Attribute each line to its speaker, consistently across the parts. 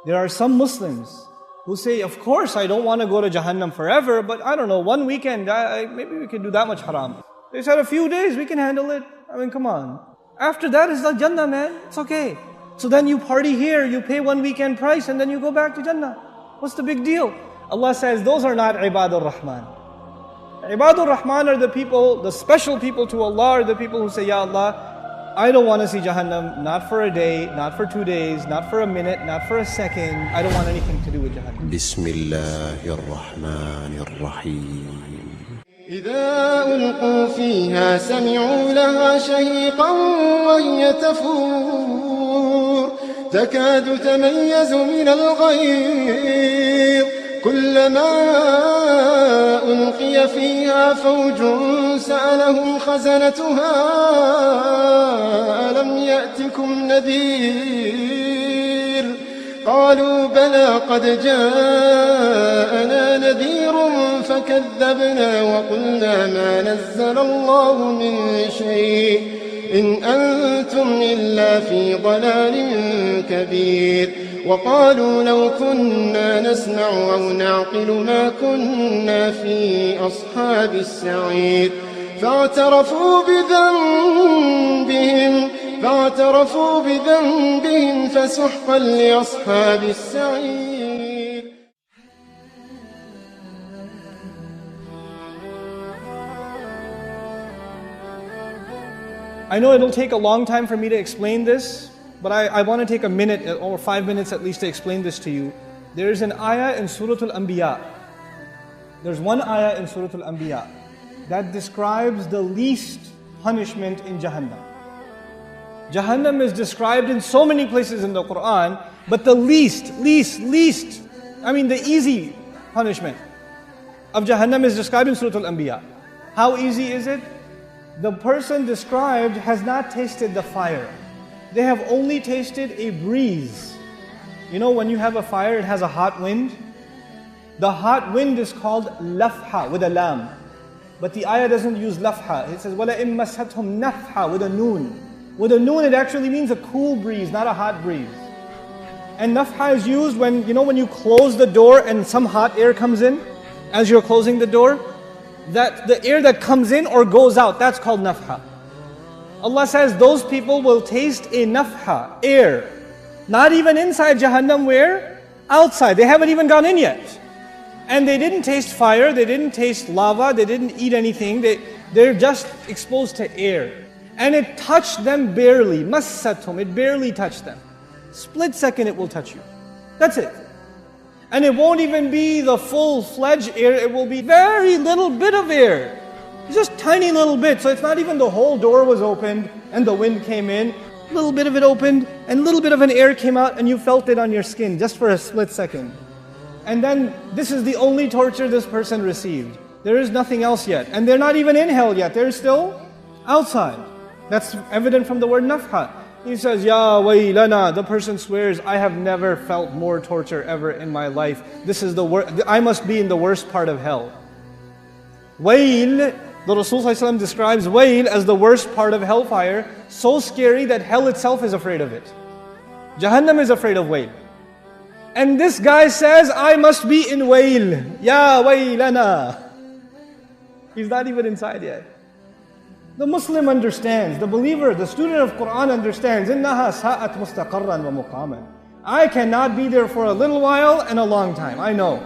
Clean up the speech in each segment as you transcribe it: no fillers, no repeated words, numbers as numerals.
Speaker 1: There are some Muslims who say, of course I don't want to go to Jahannam forever, but I don't know, one weekend, maybe we can do that much haram. They said a few days, we can handle it. I mean, come on. After that, it's like Jannah, man. It's okay. So then you party here, you pay one weekend price, and then you go back to Jannah. What's the big deal? Allah says, those are not Ibadur Rahman. Ibadur Rahman are the people, the special people to Allah, are the people who say, Ya Allah, I don't want to see Jahannam, not for a day, not for 2 days, not for a minute, not for a second. I don't want anything to do with Jahannam.
Speaker 2: Bismillahirrahmanirrahim. إذا ألقوا فيها سمعوا لها شهيقا وهي تفور تكاد تميز من الغيظ كلما ألقي فيها فوج سألهم خزنتها ألم يأتكم نذير قالوا بلى قد جاءنا نذير فكذبنا وقلنا ما نزل الله من شيء إن أنتم إلا في ضلال كبير وقالوا لو كنا نسمع أو نعقل ما كنا في أصحاب السعير فاعترفوا بذنبهم فسحقا لأصحاب السعير.
Speaker 1: I know it'll take a long time for me to explain this, but I want to take a minute or 5 minutes at least to explain this to you. There is an ayah in Surah Al-Anbiya. There's one ayah in Surah Al-Anbiya that describes the least punishment in Jahannam. Jahannam is described in so many places in the Quran, but the least, I mean the easy punishment of Jahannam is described in Surah Al-Anbiya. How easy is it? The person described has not tasted the fire. They have only tasted a breeze. You know, when you have a fire, it has a hot wind. The hot wind is called lafha with a lam. But the ayah doesn't use lafha. It says, وَلَئِن مَسَّتْهُمْ نَفْحَ with a noon. With a noon, it actually means a cool breeze, not a hot breeze. And nafha is used when, when you close the door and some hot air comes in as you're closing the door. That the air that comes in or goes out, that's called nafha. Allah says those people will taste a nafha, air. Not even inside Jahannam, where? Outside. They haven't even gone in yet. And they didn't taste fire, they didn't taste lava, they didn't eat anything. They're just exposed to air. And it touched them barely. Massathum, it barely touched them. Split second it will touch you. That's it. And it won't even be the full-fledged air, it will be very little bit of air. Just tiny little bit. So it's not even the whole door was opened and the wind came in. A little bit of it opened and a little bit of an air came out and you felt it on your skin just for a split second. And then this is the only torture this person received. There is nothing else yet. And they're not even in hell yet. They're still outside. That's evident from the word nafha. He says, Ya waylana, the person swears, I have never felt more torture ever in my life. This is the worst, I must be in the worst part of hell. Wayl, the Rasul ﷺ describes wayl as the worst part of hellfire, so scary that hell itself is afraid of it. Jahannam is afraid of wayl. And this guy says, I must be in wayl. Ya waylana. He's not even inside yet. The Muslim understands, the believer, the student of Quran understands, إِنَّهَا سَاءَتْ مُسْتَقَرًّا وَمُقَامًا. I cannot be there for a little while and a long time, I know.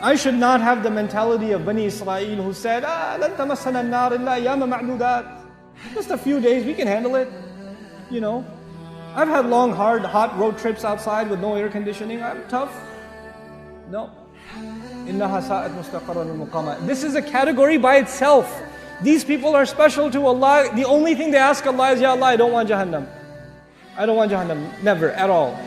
Speaker 1: I should not have the mentality of Bani Israel who said, لَن تَمَسَّنَا النَّارِ إِلَّا أَيَّامًا مَعْدُودَاتٍ. Just a few days, we can handle it. I've had long, hard, hot road trips outside with no air conditioning. I'm tough. No. إِنَّهَا سَاءَتْ مُسْتَقَرًّا وَمُقَامًا. This is a category by itself. These people are special to Allah. The only thing they ask Allah is, Ya Allah, I don't want Jahannam. I don't want Jahannam. Never, at all.